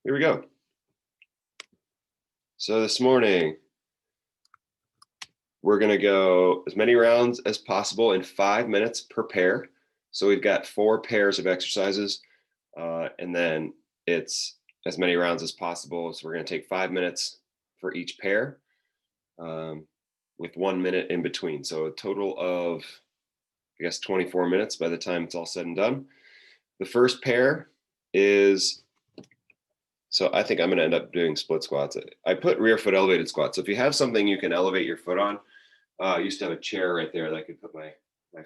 Here we go. So this morning, we're going to go as many rounds as possible in 5 minutes per pair. So we've got 4 pairs of exercises, and then it's as many rounds as possible. So we're going to take 5 minutes for each pair, with 1 minute in between. So a total of, I guess, 24 minutes by the time it's all said and done. The first pair is, so I think I'm going to end up doing split squats. I put rear foot elevated squats. So if you have something you can elevate your foot on, I used to have a chair right there that I could put my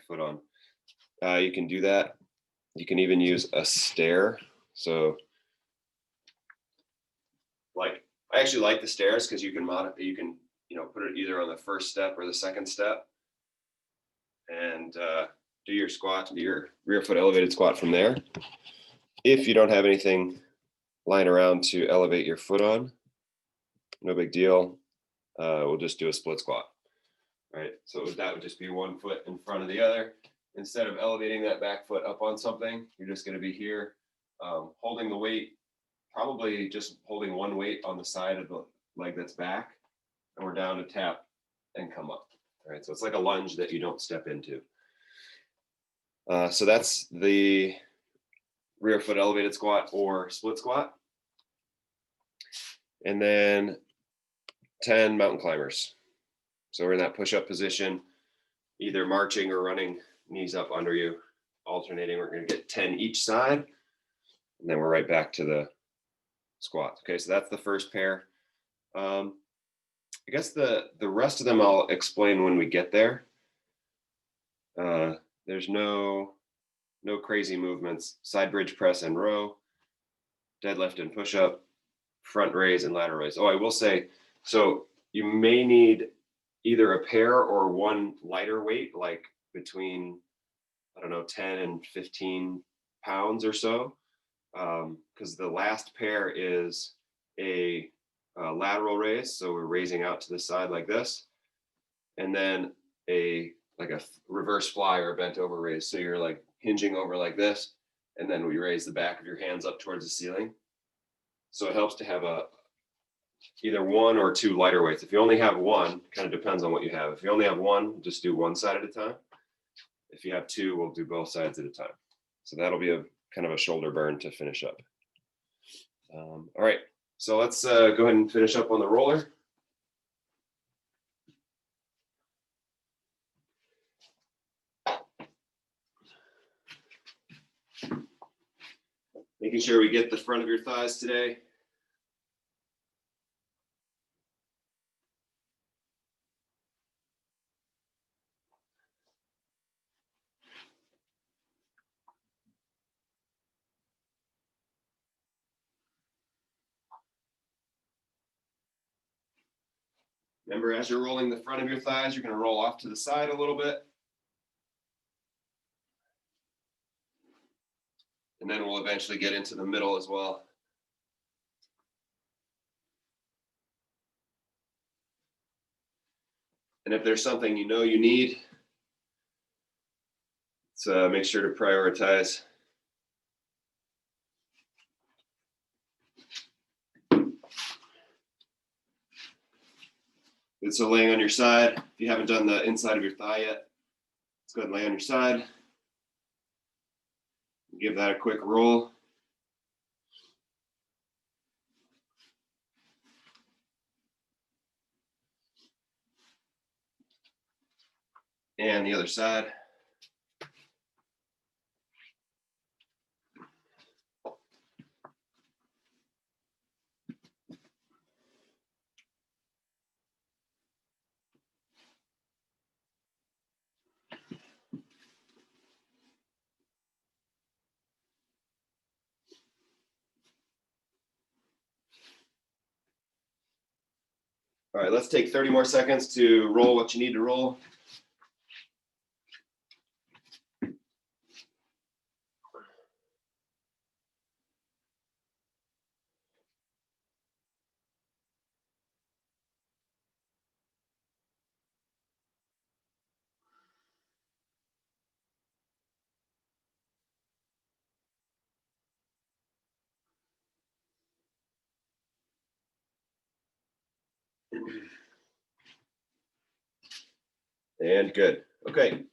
foot on. You can do that. You can even use a stair. So like, I actually like the stairs because you can modify, you can, put it either on the first step or the second step, and do your squat, do your rear foot elevated squat from there. If you don't have anything lying around to elevate your foot on, no big deal. We'll just do a split squat. Right, so that would just be one foot in front of the other. Instead of elevating that back foot up on something, you're just going to be here, holding the weight, probably just holding one weight on the side of the leg that's back, and we're down to tap and come up. All right, so it's like a lunge that you don't step into. So that's the rear foot elevated squat or split squat. And then 10 mountain climbers. So we're in that push-up position, either marching or running, knees up under you, alternating. We're going to get 10 each side, and then we're right back to the squat. Okay, so that's the first pair. I guess the rest of them I'll explain when we get there. There's no crazy movements. Side bridge press and row, deadlift and push-up, front raise and lateral raise. Oh, I will say, so you may need either a pair or one lighter weight, like between, 10 and 15 pounds or so, because the last pair is a lateral raise. So we're raising out to the side like this, and then like a reverse fly or a bent over raise. So you're like hinging over like this, and then we raise the back of your hands up towards the ceiling. So it helps to have either one or two lighter weights. If you only have one, kind of depends on what you have. If you only have one, just do one side at a time. If you have two, we'll do both sides at a time. So that'll be a kind of a shoulder burn to finish up. All right, so let's go ahead and finish up on the roller. Making sure we get the front of your thighs today. Remember, as you're rolling the front of your thighs, you're going to roll off to the side a little bit. And then we'll eventually get into the middle as well. And if there's something you know you need, so make sure to prioritize. Good, so laying on your side. If you haven't done the inside of your thigh yet, let's go ahead and lay on your side. Give that a quick roll. And the other side. All right, let's take 30 more seconds to roll what you need to roll. And good. Okay.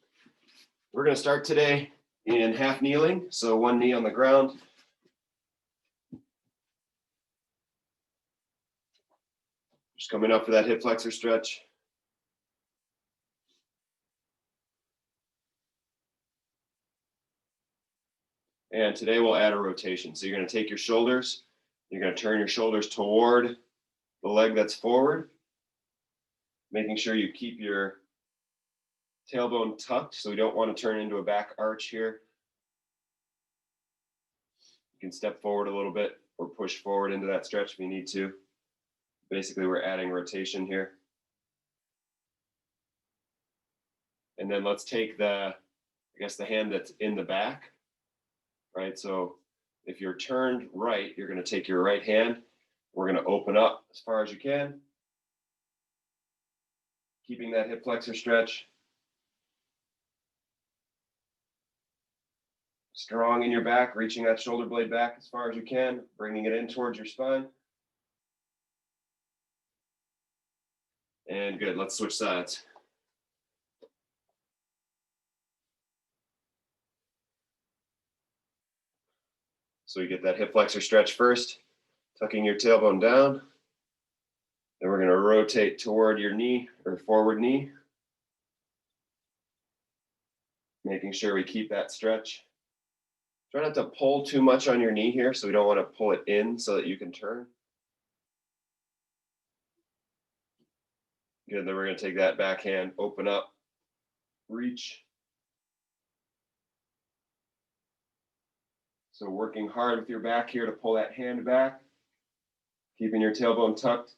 We're going to start today in half kneeling. So one knee on the ground. Just coming up for that hip flexor stretch. And today we'll add a rotation. So you're going to take your shoulders, you're going to turn your shoulders toward the leg that's forward, making sure you keep your tailbone tucked so we don't want to turn into a back arch here. You can step forward a little bit or push forward into that stretch if you need to. Basically, we're adding rotation here. And then let's take the hand that's in the back, right? So if you're turned right, you're going to take your right hand. We're going to open up as far as you can, keeping that hip flexor stretch. Strong in your back, reaching that shoulder blade back as far as you can, bringing it in towards your spine. And good, let's switch sides. So you get that hip flexor stretch first, tucking your tailbone down. Then we're going to rotate toward your knee or forward knee, making sure we keep that stretch. Try not to pull too much on your knee here, so we don't want to pull it in so that you can turn. Good, then we're going to take that back hand, open up, reach. So working hard with your back here to pull that hand back, keeping your tailbone tucked.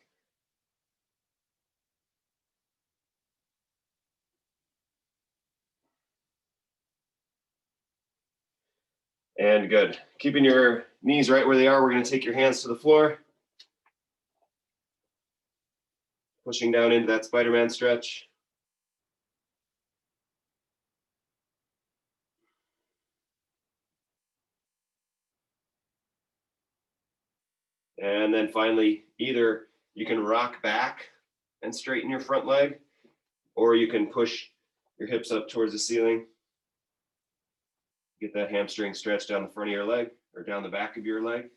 And good. Keeping your knees right where they are, we're going to take your hands to the floor. Pushing down into that Spider-Man stretch. And then finally, either you can rock back and straighten your front leg, or you can push your hips up towards the ceiling. Get that hamstring stretch down the front of your leg or down the back of your leg.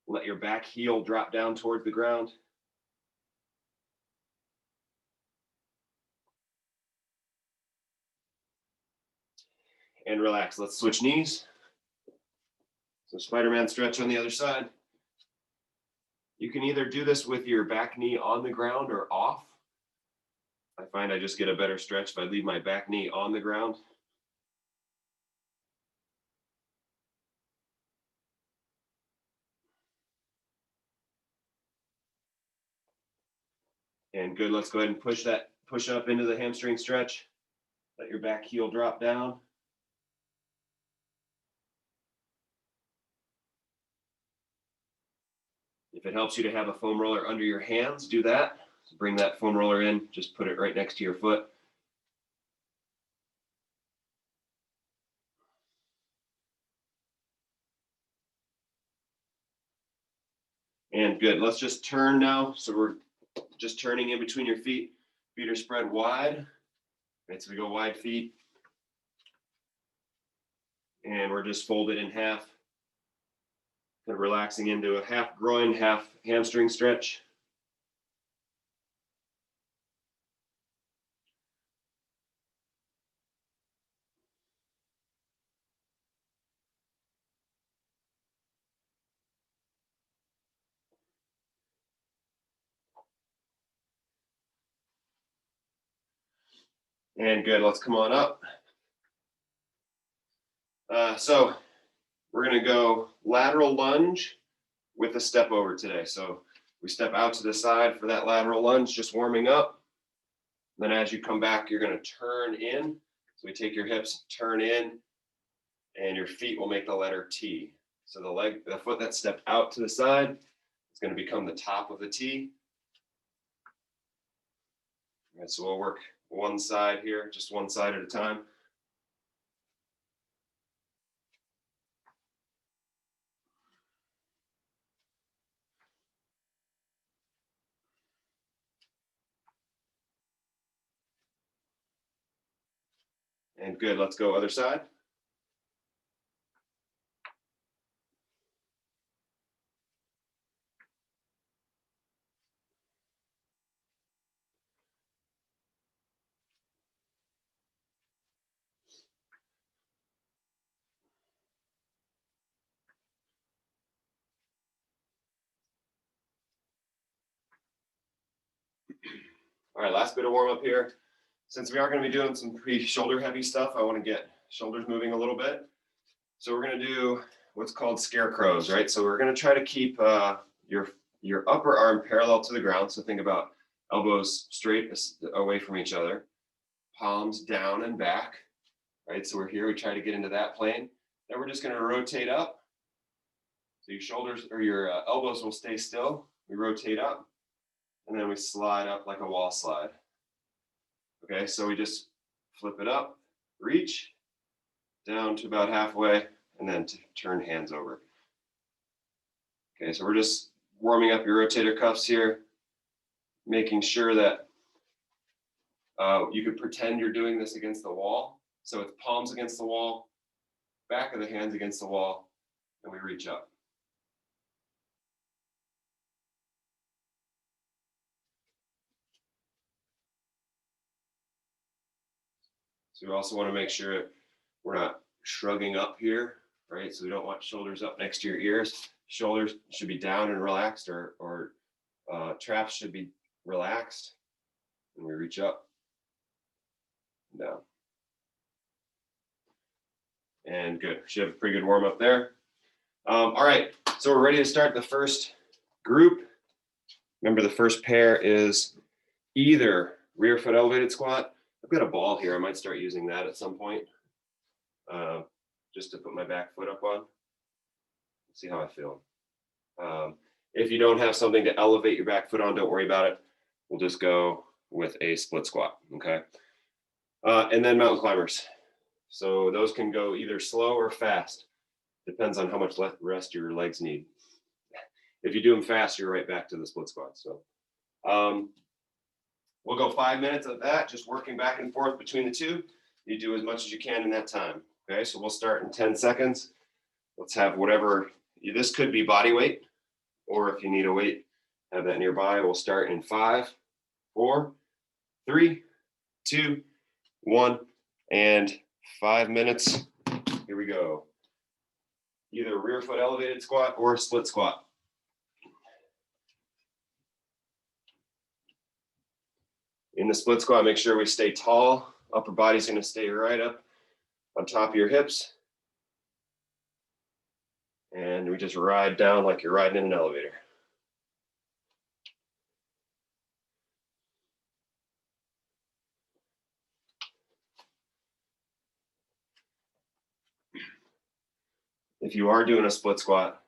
Let your back heel drop down towards the ground. And relax. Let's switch knees. So Spider-Man stretch on the other side. You can either do this with your back knee on the ground or off. I find I just get a better stretch if I leave my back knee on the ground. And good, let's go ahead and push up into the hamstring stretch. Let your back heel drop down. If it helps you to have a foam roller under your hands, do that. So bring that foam roller in, just put it right next to your foot. And good, let's just turn now. So we're just turning in between your feet. Feet are spread wide. Right, so we go wide feet. And we're just folded in half. Kind of relaxing into a half groin, half hamstring stretch. And good, let's come on up. So we're gonna go lateral lunge with a step over today. So we step out to the side for that lateral lunge, just warming up. Then as you come back, you're gonna turn in. So we take your hips, turn in, and your feet will make the letter T. So the foot that stepped out to the side is gonna become the top of the T. All right, so we'll work one side here, just one side at a time. And good, let's go other side. All right, last bit of warm up here. Since we are going to be doing some pretty shoulder heavy stuff, I want to get shoulders moving a little bit. So we're going to do what's called scarecrows, right? So we're going to try to keep your upper arm parallel to the ground. So think about elbows straight away from each other, palms down and back, right? So we're here, we try to get into that plane. Then we're just going to rotate up. So your shoulders or your elbows will stay still. We rotate up and then we slide up like a wall slide. Okay, so we just flip it up, reach down to about halfway, and then turn hands over. Okay, so we're just warming up your rotator cuffs here, making sure that you could pretend you're doing this against the wall. So it's palms against the wall, back of the hands against the wall, and we reach up. So we also want to make sure we're not shrugging up here, right? So we don't want shoulders up next to your ears. Shoulders should be down and relaxed, or traps should be relaxed. And we reach up and down. And good. Should have a pretty good warm up there. All right, so we're ready to start the first group. Remember, the first pair is either rear foot elevated squat. I've got a ball here. I might start using that at some point, just to put my back foot up on. See how I feel. If you don't have something to elevate your back foot on, don't worry about it. We'll just go with a split squat, okay? And then mountain climbers. So those can go either slow or fast. Depends on how much rest your legs need. If you do them fast, you're right back to the split squat. So we'll go 5 minutes of that, just working back and forth between the two. You do as much as you can in that time. Okay, so we'll start in 10 seconds. Let's have whatever, this could be body weight, or if you need a weight, have that nearby. We'll start in 5, 4, 3, 2, 1, and 5 minutes. Here we go. Either rear foot elevated squat or split squat. In the split squat, make sure we stay tall. Upper body's going to stay right up on top of your hips. And we just ride down like you're riding in an elevator. If you are doing a split squat,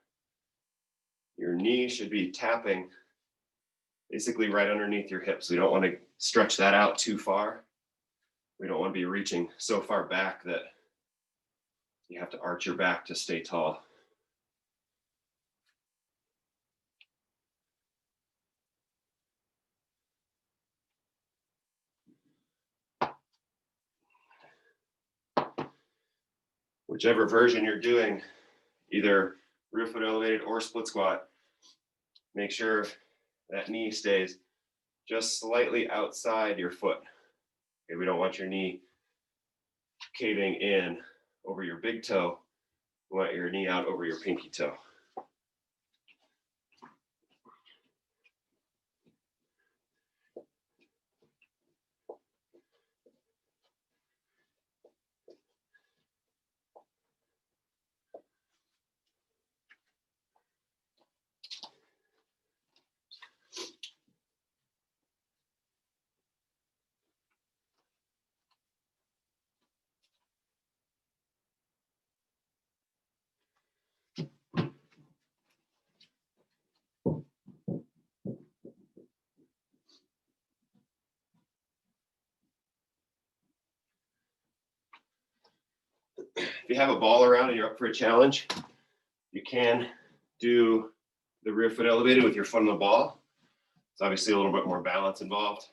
your knee should be tapping basically right underneath your hips. We don't want to stretch that out too far. We don't want to be reaching so far back that you have to arch your back to stay tall. Whichever version you're doing, either rear foot elevated or split squat, make sure that knee stays just slightly outside your foot. Okay, we don't want your knee caving in over your big toe. We want your knee out over your pinky toe. If you have a ball around and you're up for a challenge, you can do the rear foot elevated with your foot on the ball. It's obviously a little bit more balance involved.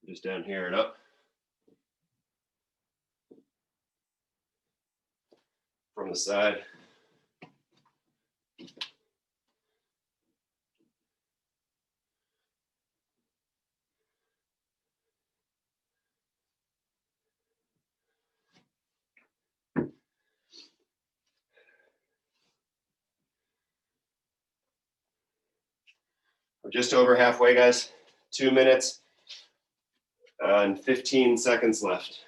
Just down here and up. from the side. We're just over halfway, guys. 2 minutes and 15 seconds left.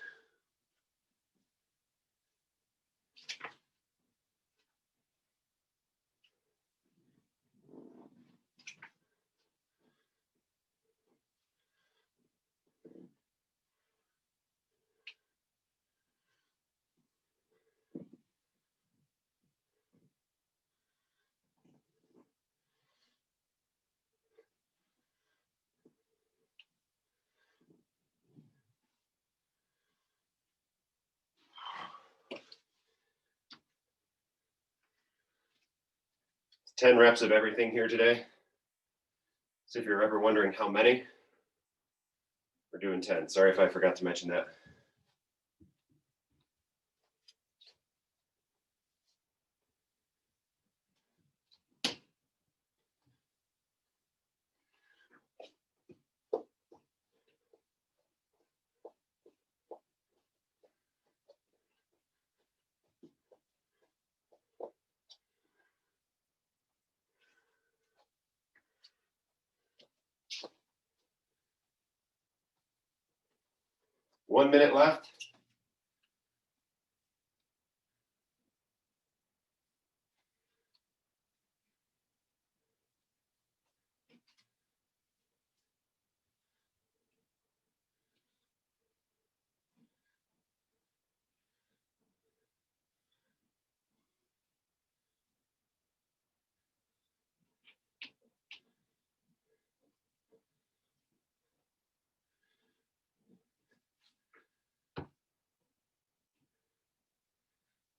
Ten reps of everything here today. So if you're ever wondering how many, we're doing 10. Sorry if I forgot to mention that. One minute left.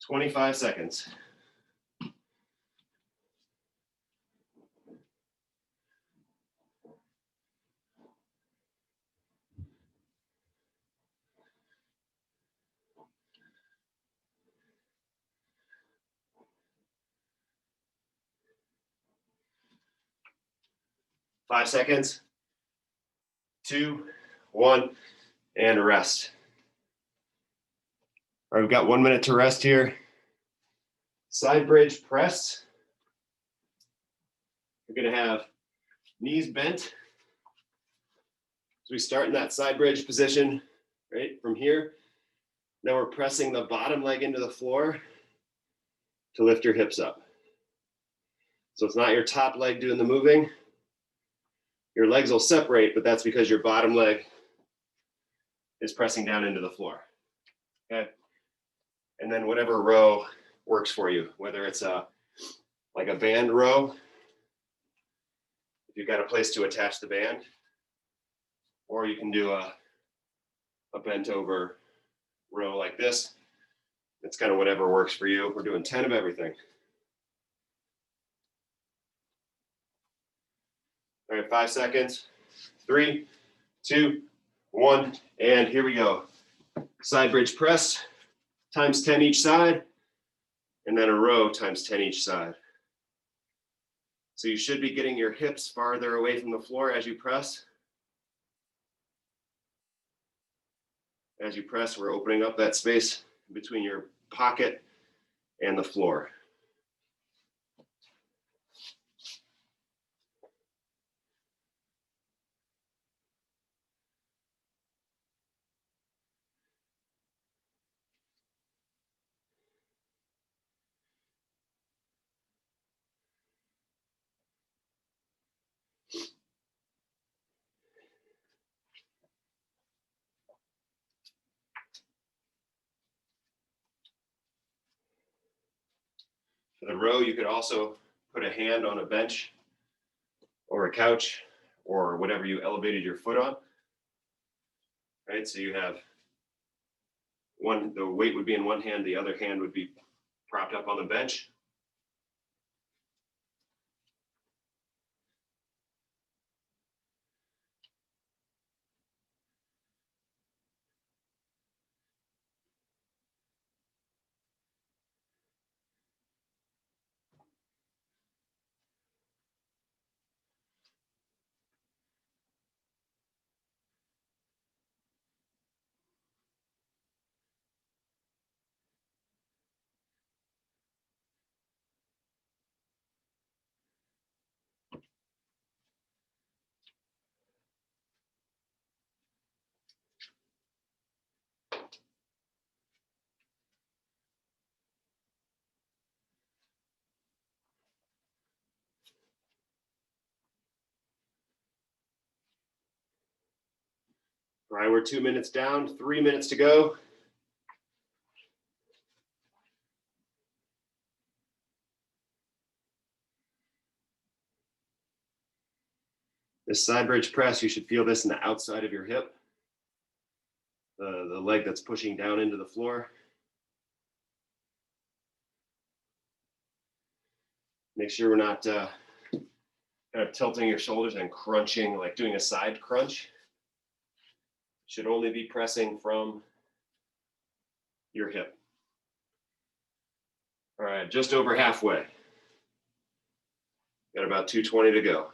Twenty-five seconds. Five seconds. 2, 1, and rest. All right, we've got 1 minute to rest here. Side bridge press. You're gonna have knees bent. So we start in that side bridge position, right, from here. Now we're pressing the bottom leg into the floor to lift your hips up. So it's not your top leg doing the moving. Your legs will separate, but that's because your bottom leg is pressing down into the floor, okay? And then whatever row works for you, whether it's like a band row, if you've got a place to attach the band, or you can do a bent over row like this. It's kind of whatever works for you. We're doing 10 of everything. All right, 5 seconds. 3, 2, 1, and here we go. Side bridge press times 10 each side, and then a row times 10 each side. So you should be getting your hips farther away from the floor as you press. As you press, we're opening up that space between your pocket and the floor. For the row, you could also put a hand on a bench or a couch or whatever you elevated your foot on. Right, so you have one, the weight would be in one hand, the other hand would be propped up on the bench. All right, we're 2 minutes down, 3 minutes to go. This side bridge press, you should feel this in the outside of your hip, the leg that's pushing down into the floor. Make sure we're not kind of tilting your shoulders and crunching, like doing a side crunch. Should only be pressing from your hip. All right, just over halfway. Got about 220 to go.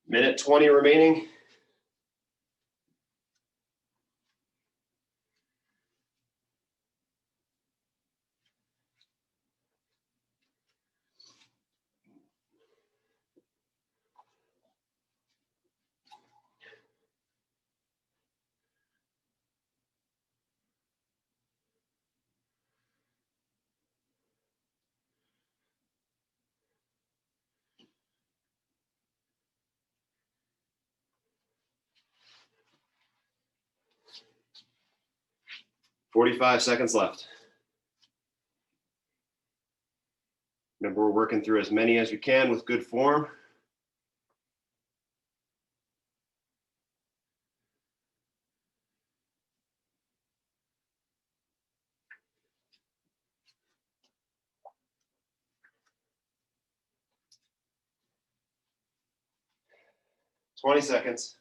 Minute 20 remaining. .45 seconds left. Remember, we're working through as many as we can with good form. .20 seconds.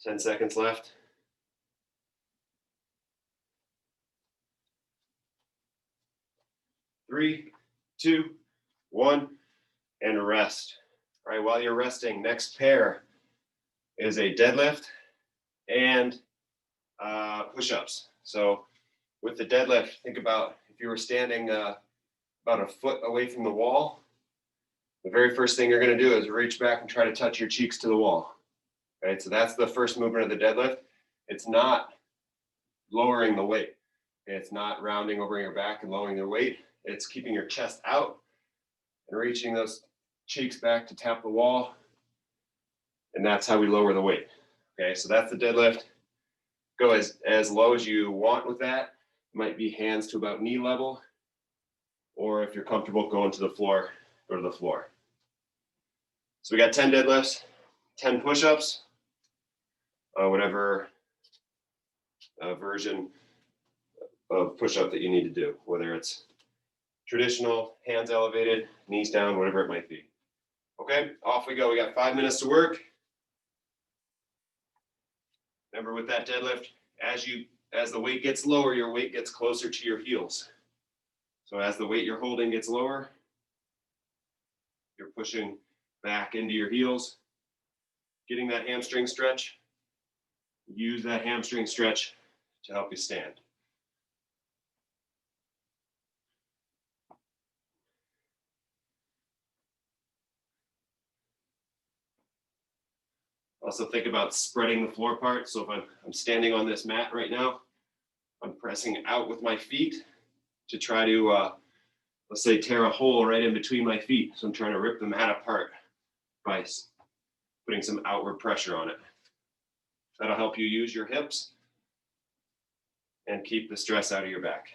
.10 seconds left. 3, 2, 1, and rest. All right, while you're resting, next pair is a deadlift and push-ups. So with the deadlift, think about if you were standing about a foot away from the wall, the very first thing you're going to do is reach back and try to touch your cheeks to the wall. Right, so that's the first movement of the deadlift. It's not lowering the weight. It's not rounding over your back and lowering your weight. It's keeping your chest out and reaching those cheeks back to tap the wall. And that's how we lower the weight. Okay, so that's the deadlift. Go as low as you want with that. It might be hands to about knee level. Or if you're comfortable going to the floor, go to the floor. So we got 10 deadlifts, 10 push-ups, whatever version of push-up that you need to do, whether it's traditional, hands elevated, knees down, whatever it might be. Okay, off we go. We got 5 minutes to work. Remember with that deadlift, as the weight gets lower, your weight gets closer to your heels. So as the weight you're holding gets lower, you're pushing back into your heels, getting that hamstring stretch. Use that hamstring stretch to help you stand. Also think about spreading the floor part. So if I'm standing on this mat right now, I'm pressing out with my feet to try to, let's say, tear a hole right in between my feet. So I'm trying to rip the mat apart by putting some outward pressure on it. That'll help you use your hips and keep the stress out of your back.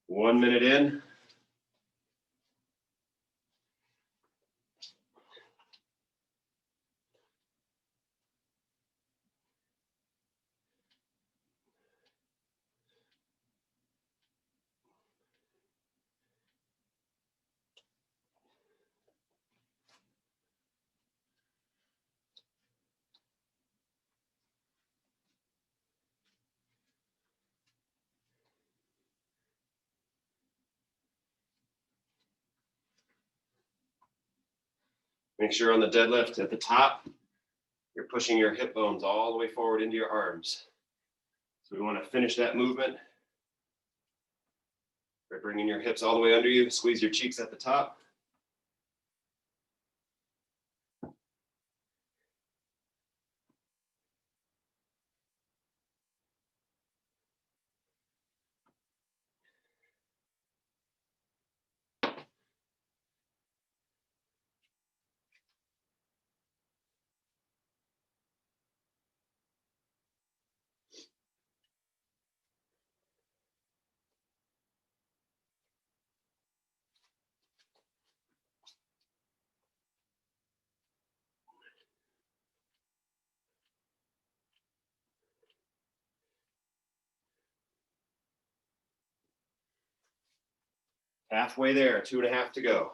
1 minute in. Make sure on the deadlift at the top, you're pushing your hip bones all the way forward into your arms. So we want to finish that movement by bringing your hips all the way under you. Squeeze your cheeks at the top. Halfway there, 2.5 to go.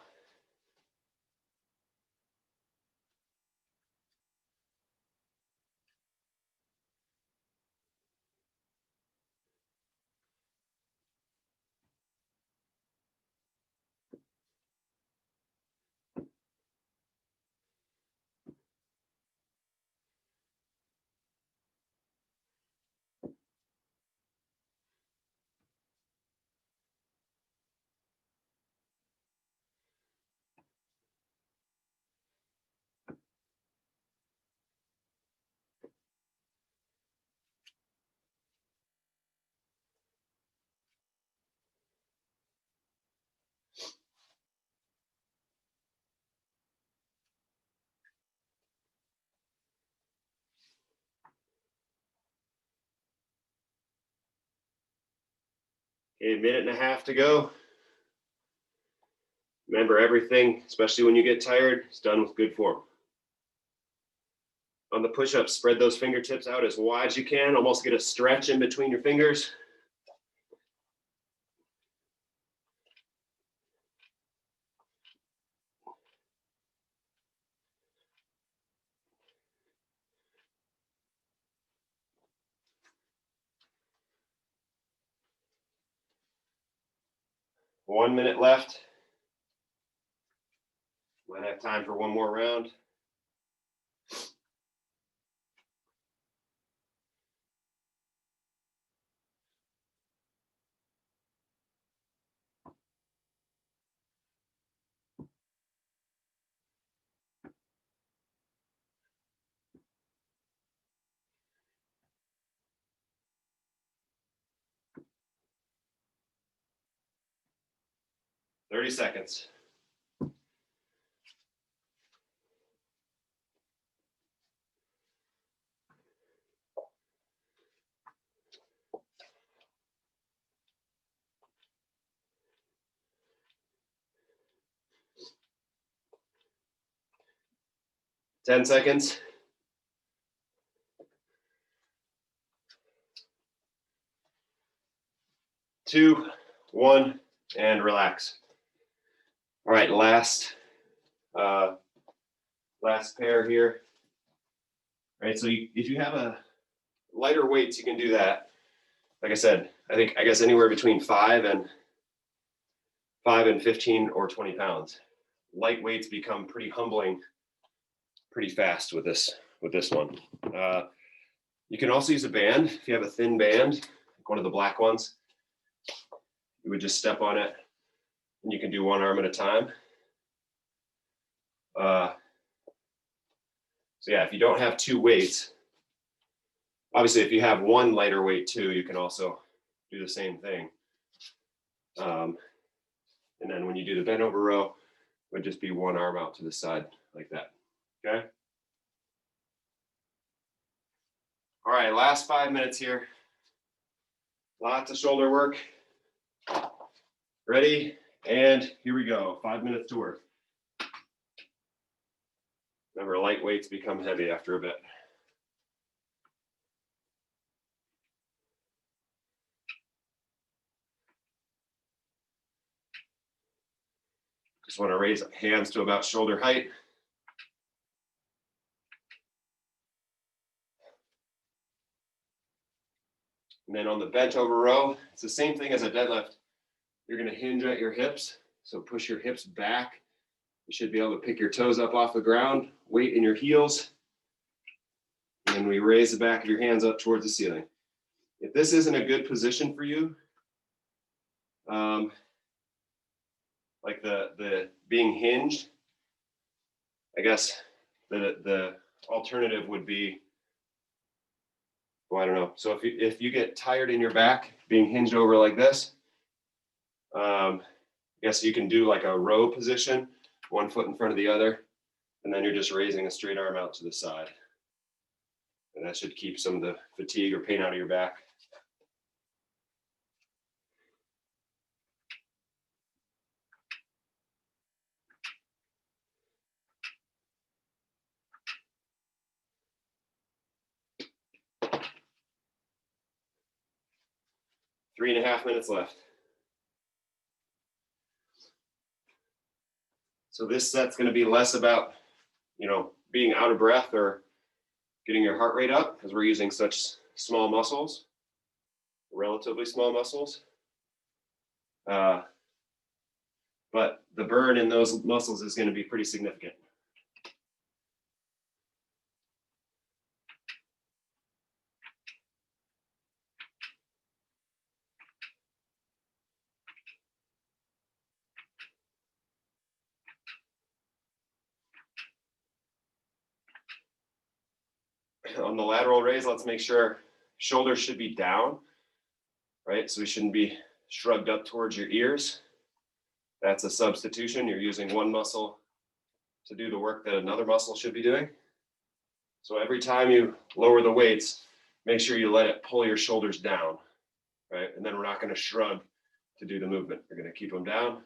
Okay, 1.5 minutes to go. Remember, everything, especially when you get tired, is done with good form. On the push-ups, spread those fingertips out as wide as you can, almost get a stretch in between your fingers. One minute left. Might have time for one more round. Thirty seconds. Ten seconds. 2, 1, and relax. All right, last pair here. All right, so if you have a lighter weights, you can do that. Like I said, I guess anywhere between 5 and 15 or 20 pounds. Light weights become pretty humbling pretty fast with this one. You can also use a band. If you have a thin band, like one of the black ones, you would just step on it and you can do one arm at a time. So yeah, if you don't have 2 weights, obviously if you have one lighter weight too, you can also do the same thing. And then when you do the bent over row, it would just be one arm out to the side like that, okay? All right, last 5 minutes here. Lots of shoulder work. Ready? And here we go. 5 minutes to work. Remember, light weights become heavy after a bit. Just want to raise hands to about shoulder height. And then on the bent over row, it's the same thing as a deadlift. You're going to hinge at your hips. So push your hips back. You should be able to pick your toes up off the ground, weight in your heels. And then we raise the back of your hands up towards the ceiling. If this isn't a good position for you, like the being hinged, I guess the alternative would be, well, I don't know. So if you get tired in your back, being hinged over like this, I guess you can do like a row position, one foot in front of the other, and then you're just raising a straight arm out to the side. And that should keep some of the fatigue or pain out of your back. Three and a half minutes left. So this set's going to be less about, being out of breath or getting your heart rate up, because we're using such small muscles, relatively small muscles. But the burn in those muscles is going to be pretty significant. On the lateral raise, let's make sure shoulders should be down, right? So we shouldn't be shrugged up towards your ears. That's a substitution. You're using one muscle to do the work that another muscle should be doing. So every time you lower the weights, make sure you let it pull your shoulders down, right? And then we're not going to shrug to do the movement. We're going to keep them down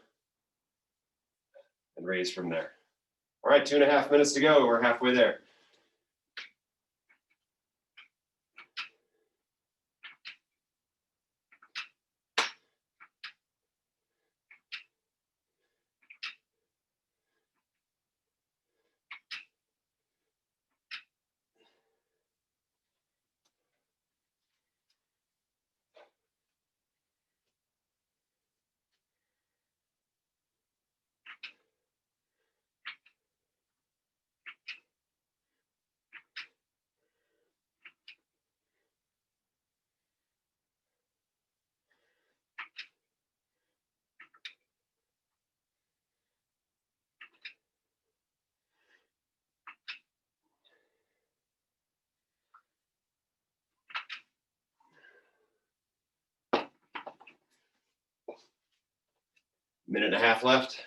and raise from there. All right, 2.5 minutes to go. We're halfway there. Minute and a half left.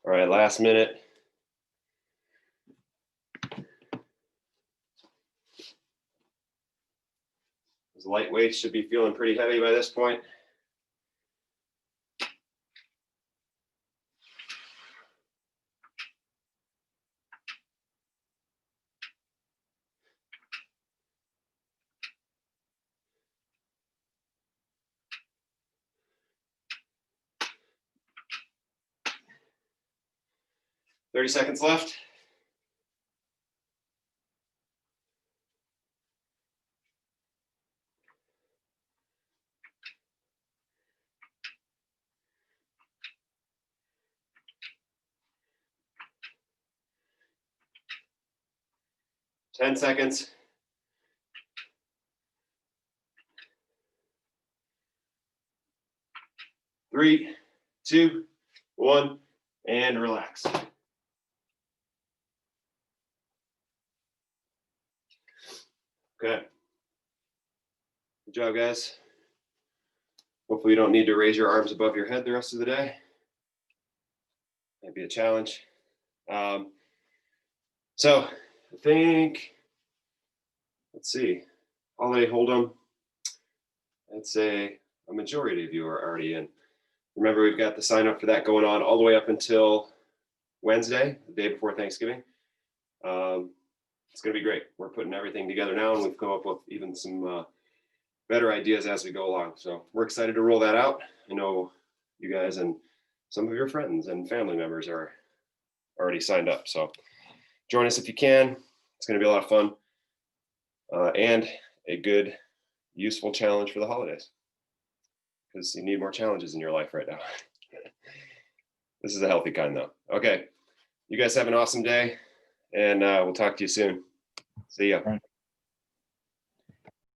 All right, last minute. Those light weights should be feeling pretty heavy by this point. Thirty seconds left. Ten seconds. 3, 2, 1, And relax. Okay. Good job, guys. Hopefully you don't need to raise your arms above your head the rest of the day. Might be a challenge. So I think, let's see, holiday hold'em. I'd say a majority of you are already in. Remember, we've got the sign up for that going on all the way up until Wednesday, the day before Thanksgiving. It's going to be great. We're putting everything together now, and we've come up with even some better ideas as we go along. So we're excited to roll that out. I know you guys and some of your friends and family members are already signed up. So join us if you can. It's going to be a lot of fun and a good, useful challenge for the holidays, because you need more challenges in your life right now. This is a healthy kind, though. Okay. You guys have an awesome day, and we'll talk to you soon. See ya.